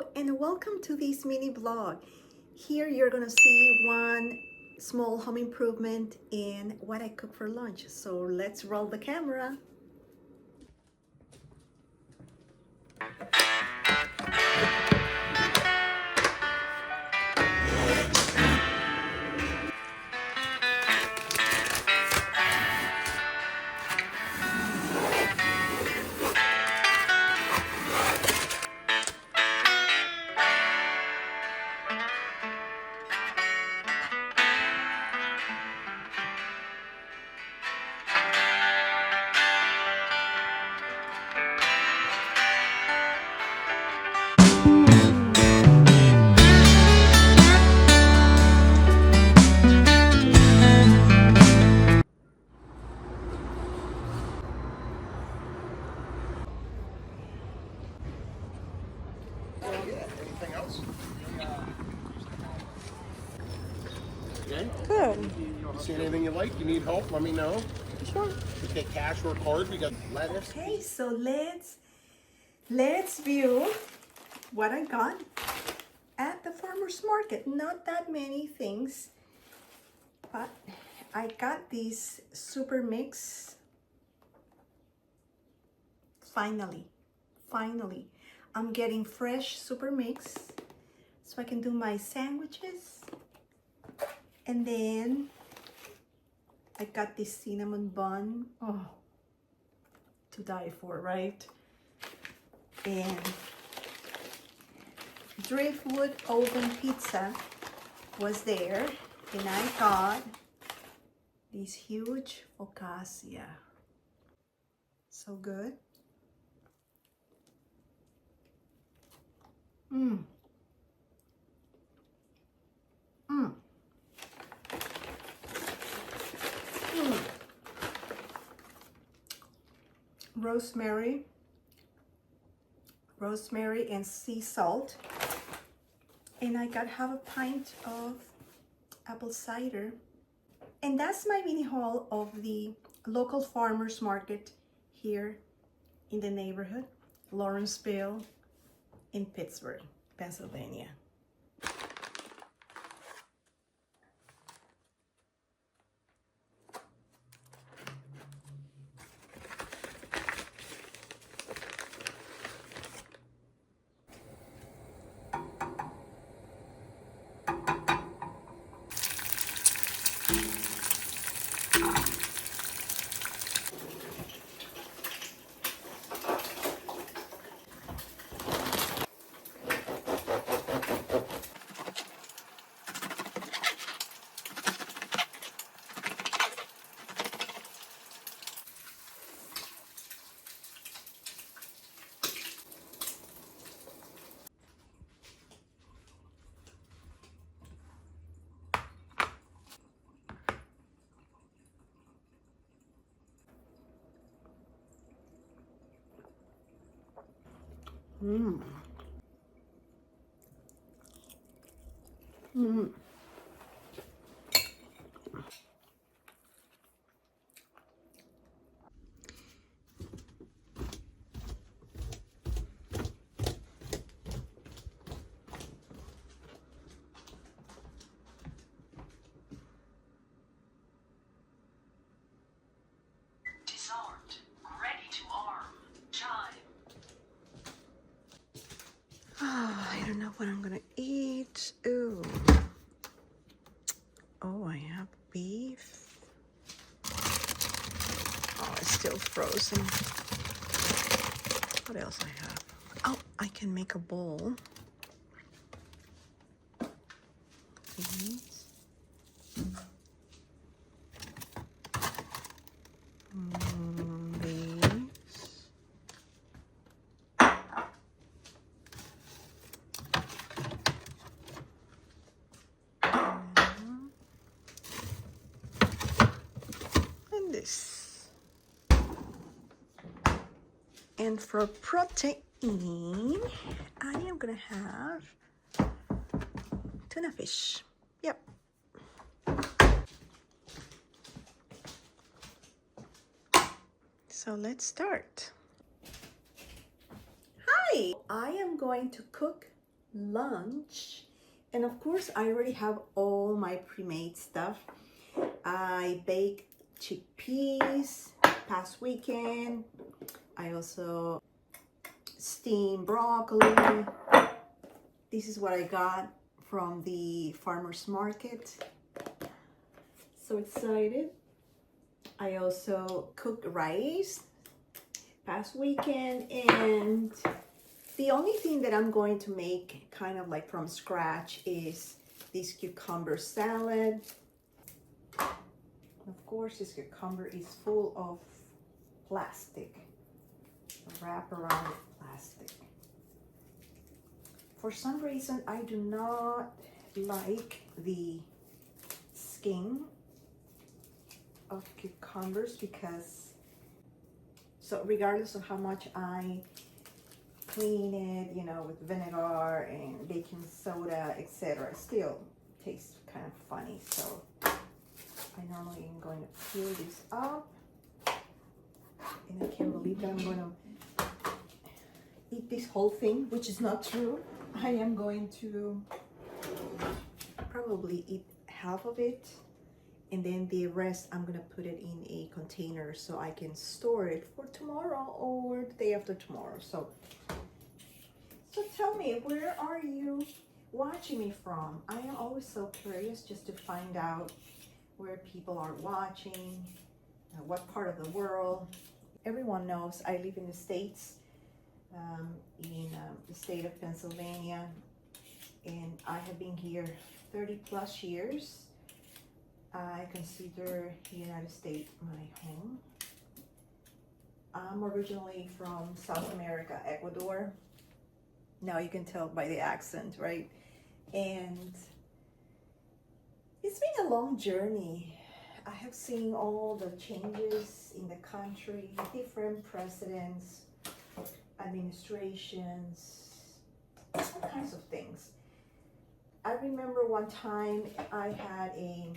Hello and welcome to this mini vlog. Here you're gonna see one small home improvement in what I cook for lunch. So let's roll the camera. Anything else? Okay. Good. You see anything you like? You need help? Let me know. Sure. We take cash or card. We got lettuce. Okay, so let's view what I got at the farmer's market. Not that many things, but I got this super mix. Finally, I'm getting fresh super mix so I can do my sandwiches. And then I got this cinnamon bun. Oh, to die for, right? And driftwood oven pizza was there. And I got this huge focaccia. So good. Rosemary and sea salt. And I got half a pint of apple cider. And that's my mini haul of the local farmers market here in the neighborhood, Lawrenceville in Pittsburgh, Pennsylvania. Mmm. Mmm. Disarmed. Ready to arm. Chime. Oh, I don't know what I'm gonna eat. Ooh. Oh, I have beef. Oh, it's still frozen. What else I have? Oh, I can make a bowl. These. These. And this. And for protein, I am gonna have tuna fish. Yep. So let's start. Hi! I am going to cook lunch. And of course, I already have all my pre-made stuff. I baked chickpeas past weekend. I also steamed broccoli. This is what I got from the farmer's market. So excited. I also cooked rice past weekend, and the only thing that I'm going to make kind of like from scratch is this cucumber salad. Of course, this cucumber is full of plastic, wraparound plastic. For some reason, I do not like the skin of cucumbers so regardless of how much I clean it, you know, with vinegar and baking soda, etc., still tastes kind of funny. So I normally am going to peel this up, and I can't believe that I'm going to eat this whole thing, which is not true. I am going to probably eat half of it, and then the rest I'm gonna put it in a container so I can store it for tomorrow or the day after tomorrow. So tell me, where are you watching me from? I am always so curious just to find out where people are watching, what part of the world. Everyone knows I live in the States, in the state of Pennsylvania, and I have been here 30 plus years. I consider the United States my home. I'm originally from South America, Ecuador. Now you can tell by the accent, right? And it's been a long journey. I have seen all the changes in the country, different presidents, administrations, all kinds of things. I remember one time I had a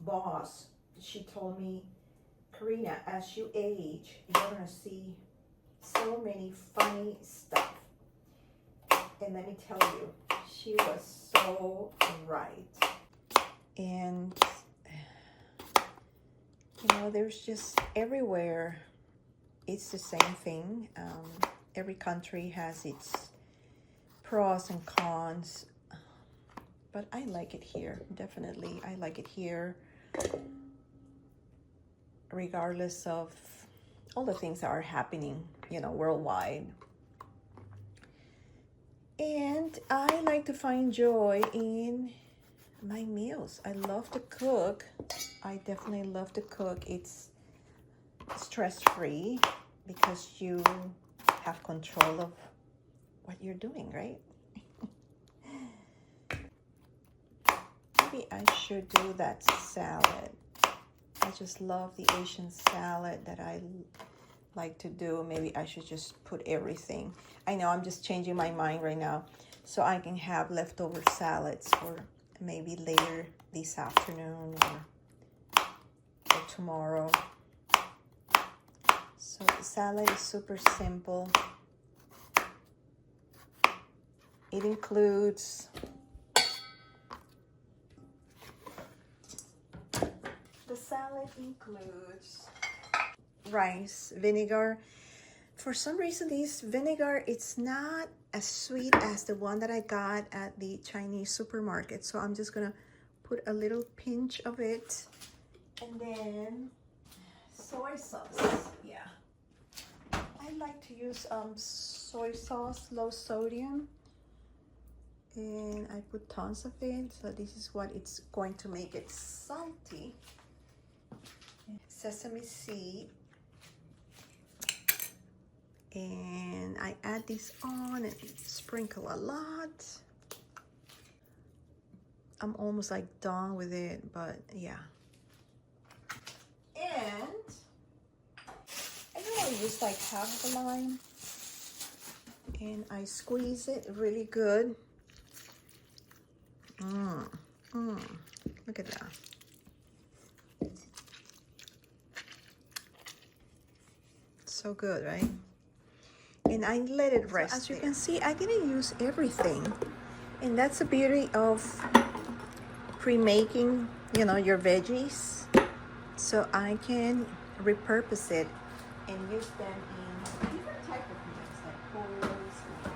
boss. She told me, Karina, as you age, you're gonna see so many funny stuff. And let me tell you, she was so right. And you know, there's just everywhere it's the same thing. Every country has its pros and cons, but I like it here. Definitely, I like it here, regardless of all the things that are happening, you know, worldwide. And I like to find joy in my meals. I love to cook. I definitely love to cook. It's stress-free because you have control of what you're doing, right? Maybe I should do that salad. I just love the Asian salad that I like to do. Maybe I should just put everything. I know I'm just changing my mind right now so I can have leftover salads for maybe later this afternoon or tomorrow. So the salad is super simple. It includes rice, vinegar. For some reason, this vinegar, it's not as sweet as the one that I got at the Chinese supermarket. So I'm just gonna put a little pinch of it. And then soy sauce. Yeah, I like to use soy sauce, low sodium. And I put tons of it. So this is what it's going to make it salty. Sesame seed. And I add this on and sprinkle a lot. I'm almost like done with it, but yeah. And I normally use like half of a lime, and I squeeze it really good. Look at that. So good, right? and I let it rest. So as you can see, I didn't use everything, and that's the beauty of pre-making, you know, your veggies. So I can repurpose it and use them in different type of meals like bowls or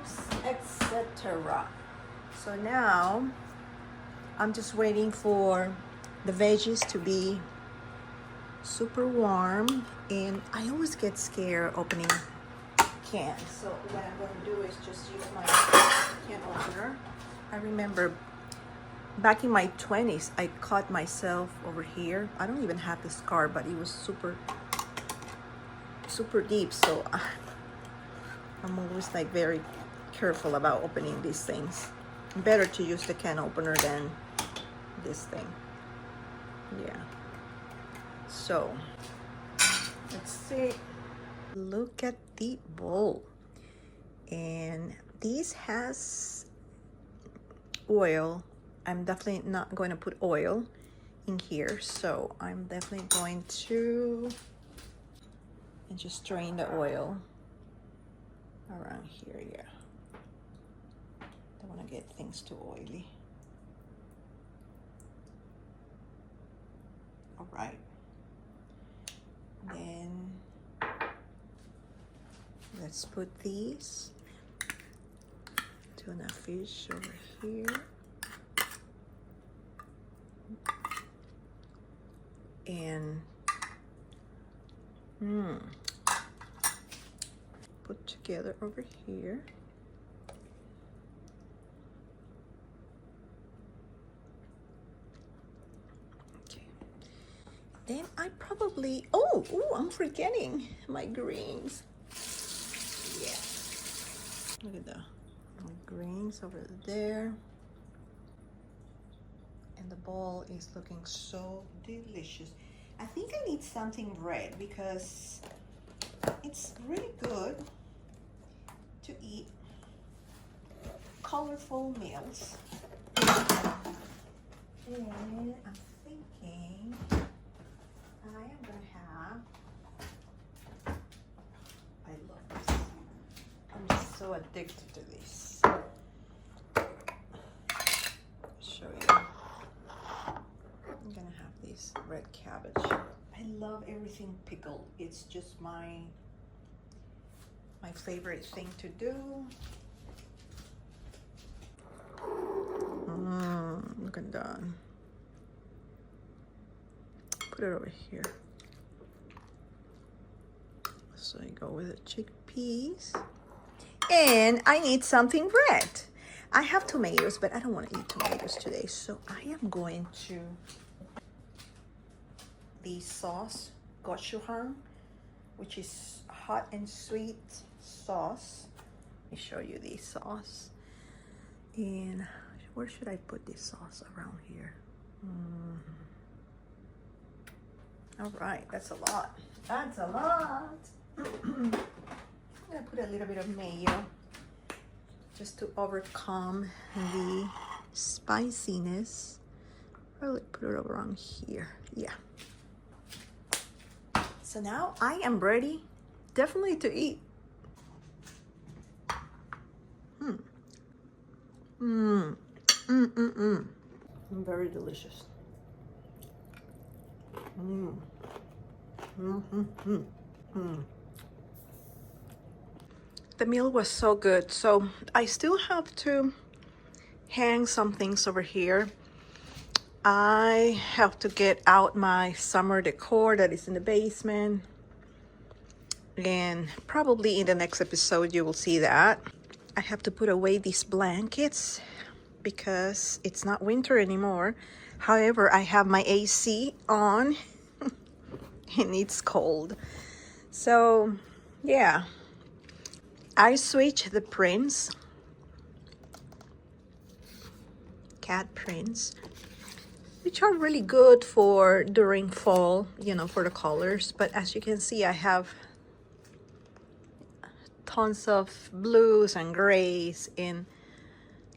soups, etc. So now I'm just waiting for the veggies to be super warm, and I always get scared opening cans. So what I'm going to do is just use my can opener. I remember back in my 20s, I cut myself over here. I don't even have the scar, but it was super deep. So I'm always like very careful about opening these things. Better to use the can opener than this thing. Yeah. So let's see. Look at the bowl. And this has oil. I'm definitely not going to put oil in here, so I'm definitely going to and just drain the oil around here. Yeah, don't want to get things too oily. All right, then let's put these tuna fish over here. And put together over here. Okay. Then I probably, oh, I'm forgetting my greens. Yeah. Look at my greens over there. And the bowl is looking so delicious. I think I need something red because it's really good to eat colorful meals. And I'm thinking I am gonna have, I love this. I'm just so addicted to this. Show you. I'm gonna have this red cabbage. I love everything pickled. It's just my favorite thing to do. Look at that. Put it over here. So I go with the chickpeas. And I need something red. I have tomatoes, but I don't want to eat tomatoes today. So I am going to the sauce, gochujang, which is hot and sweet sauce. Let me show you the sauce. And where should I put this sauce around here? All right, that's a lot. That's a lot. I'm gonna put a little bit of mayo just to overcome the spiciness. Probably put it around here. Yeah. So now I am ready, definitely to eat. Very delicious. The meal was so good. So I still have to hang some things over here. I have to get out my summer decor that is in the basement. And probably in the next episode you will see that. I have to put away these blankets because it's not winter anymore. However, I have my AC on and it's cold. So yeah, I switched the prints, cat prints, which are really good for during fall, you know, for the colors. But as you can see, I have tons of blues and grays and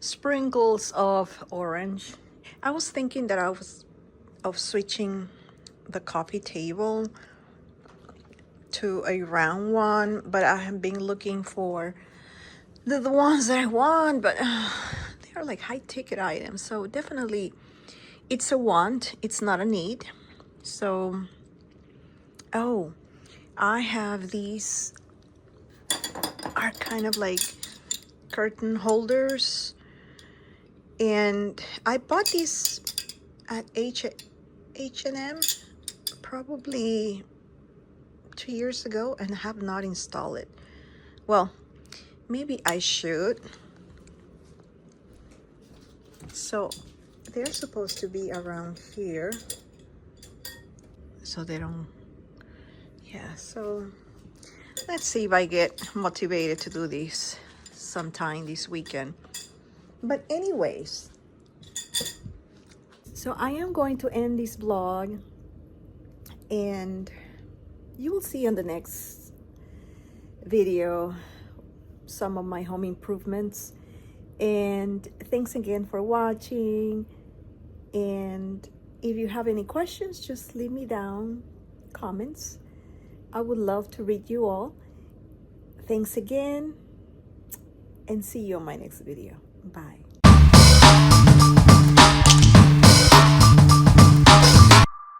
sprinkles of orange. I was thinking that of switching the coffee table to a round one, but I have been looking for the ones that I want, but they are like high ticket items. So definitely it's a want, it's not a need. So, oh, I have these are kind of like curtain holders, and I bought these at H&M probably 2 years ago and have not installed it. Well, maybe I should. So they're supposed to be around here, so they don't, yeah, so let's see if I get motivated to do this sometime this weekend. But anyways, so I am going to end this vlog, and you will see on the next video some of my home improvements. And thanks again for watching, and if you have any questions, just leave me down comments. I would love to read you all. Thanks again, and see you on my next video. Bye.